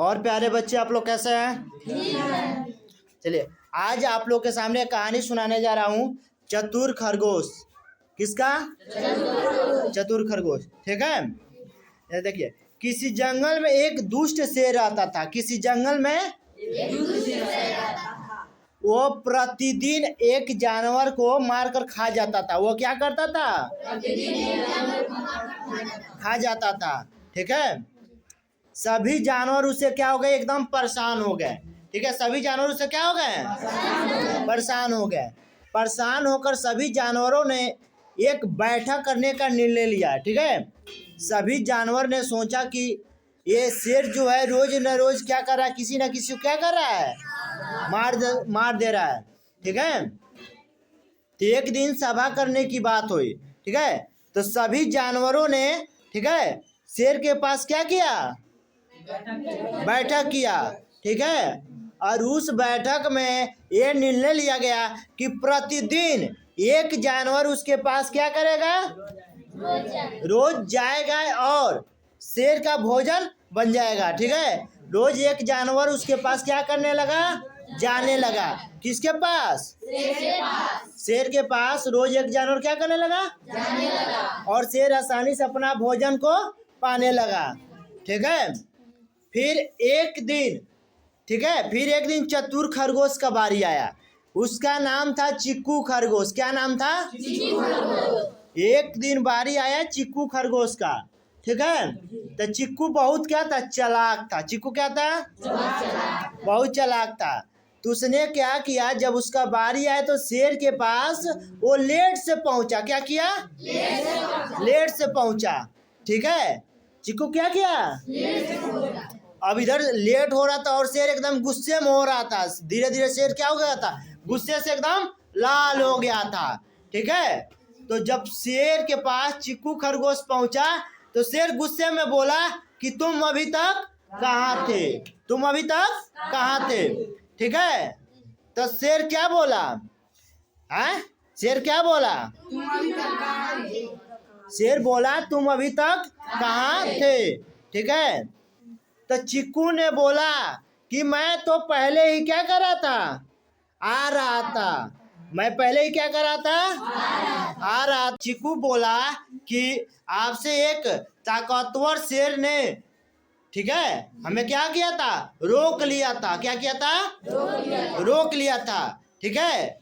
और प्यारे बच्चे आप लोग कैसे हैं? चलिए आज आप लोग के सामने कहानी सुनाने जा रहा हूँ चतुर खरगोश। किसका? चतुर खरगोश। ठीक है, ये देखिए, किसी जंगल में एक दुष्ट शेर रहता था। किसी जंगल में वो प्रतिदिन एक जानवर को मारकर खा जाता था। वो क्या करता था? खा जाता था। ठीक है, सभी जानवर उससे क्या हो गए? एकदम परेशान हो गए। ठीक है, सभी जानवर उससे क्या हो गए? परेशान हो गए। परेशान होकर सभी जानवरों ने एक बैठक करने का निर्णय लिया। ठीक है, सभी जानवर ने सोचा कि ये शेर जो है रोज न रोज क्या कर रहा है? किसी न किसी को क्या कर रहा है? मार दे रहा है। ठीक है, तो एक दिन सभा करने की बात हुई। ठीक है, तो सभी जानवरों ने, ठीक है, शेर के पास क्या किया? बैठक किया। ठीक है, और उस बैठक में ये निर्णय लिया गया कि प्रतिदिन एक जानवर उसके पास क्या करेगा? रोज जाएगा और शेर का भोजन बन जाएगा। ठीक है, रोज एक जानवर उसके पास क्या करने लगा? जाने लगा। किसके पास? शेर के पास रोज एक जानवर क्या करने लगा? जाने लगा। और शेर आसानी से अपना भोजन को पाने लगा। ठीक है, फिर एक दिन, ठीक है, फिर एक दिन चतुर खरगोश का बारी आया। उसका नाम था चिक्कू खरगोश। क्या नाम था? चिक्कू खरगोश। एक दिन बारी आया चिक्कू खरगोश का। ठीक है, तो चिक्कू बहुत क्या था? चालाक था। चिक्कू क्या था? बहुत चालाक था। तो उसने क्या किया, जब उसका बारी आया तो शेर के पास वो लेट से पहुंचा। क्या किया? लेट से पहुंचा। ठीक है, चिक्कू क्या किया? अब इधर लेट हो रहा था और शेर एकदम गुस्से में हो रहा था। धीरे धीरे शेर क्या हो गया था? गुस्से से एकदम लाल हो गया था। ठीक है, तो जब शेर के पास चिक्कू खरगोश पहुंचा तो शेर गुस्से में बोला कि तुम अभी तक कहाँ थे? तुम अभी तक कहाँ थे? ठीक है, तो शेर क्या बोला? हैं? शेर क्या बोला? शेर बोला तुम अभी तक कहाँ थे? ठीक है, तो चिक्कू ने बोला कि मैं तो पहले ही क्या कर रहा था? आ रहा था। मैं पहले ही क्या कर रहा था? आ रहा। चिक्कू बोला कि आपसे एक ताकतवर शेर ने, ठीक है, हमें क्या किया था? रोक लिया था। क्या किया था? रोक लिया था। ठीक है,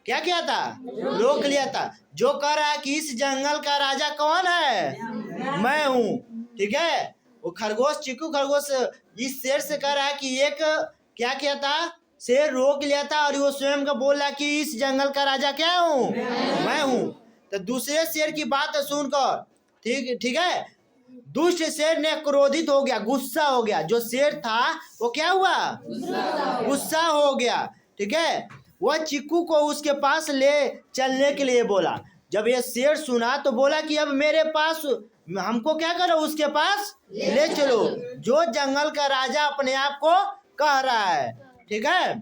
क्या किया था? रोक लिया था। जो कह रहा है कि इस जंगल का राजा कौन है? मैं हूँ। ठीक है, वो खरगोश, चिक्कू खरगोश इस शेर से कह रहा है कि एक क्या किया था? शेर रोक लिया था और वो स्वयं का बोल रहा कि इस जंगल का राजा क्या हूँ? मैं हूँ। तो दूसरे शेर की बात सुनकर, ठीक है, दुष्ट शेर ने क्रोधित हो गया, गुस्सा हो गया। जो शेर था वो क्या हुआ? गुस्सा हो गया। ठीक है, वह चिक्कू को उसके पास ले चलने के लिए बोला। जब ये शेर सुना तो बोला कि अब मेरे पास, हमको क्या करो? उसके पास ले चलो, जो जंगल का राजा अपने आप को कह रहा है। ठीक है,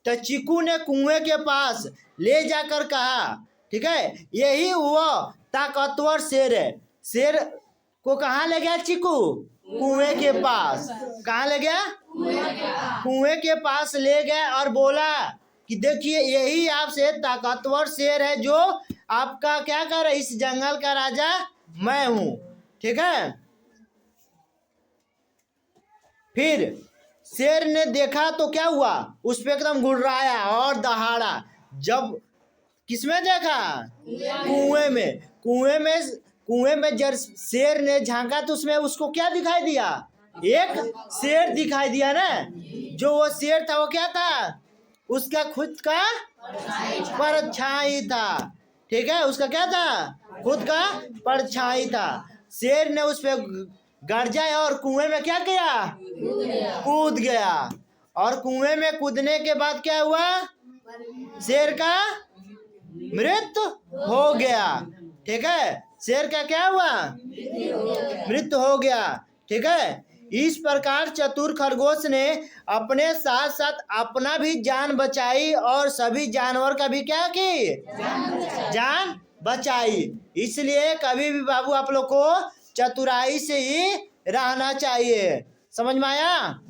तो चिक्कू ने कुएं के पास ले जाकर कहा, ठीक है, यही वो ताकतवर शेर है। शेर को कहाँ ले गया चिक्कू? कुएं के पास। कहाँ ले गया? कुएं के पास ले गया और बोला कि देखिए यही आपसे ताकतवर शेर है जो आपका क्या कर रहा है? इस जंगल का राजा मैं हूं। ठीक है, फिर शेर ने देखा तो क्या हुआ? उस पे एकदम गुर्राया और दहाड़ा। जब किसमें देखा? कुएं में जब शेर ने झांका तो उसमें उसको क्या दिखाई दिया? एक शेर दिखाई दिया ना। जो वो शेर था वो क्या था? उसका खुद का परछाई था। ठीक है, उसका क्या था? खुद का परछाई था। शेर ने उस पे गरजा और कुएं में क्या किया? कूद गया। और कुएं में कूदने के बाद क्या हुआ? शेर का मृत्यु हो गया। ठीक है, शेर का क्या हुआ? मृत्यु हो गया। ठीक है, इस प्रकार चतुर खरगोश ने अपने साथ साथ अपना भी जान बचाई और सभी जानवर का भी क्या की? जान बचाई। इसलिए कभी भी बाबू आप लोग को चतुराई से ही रहना चाहिए। समझ में आया?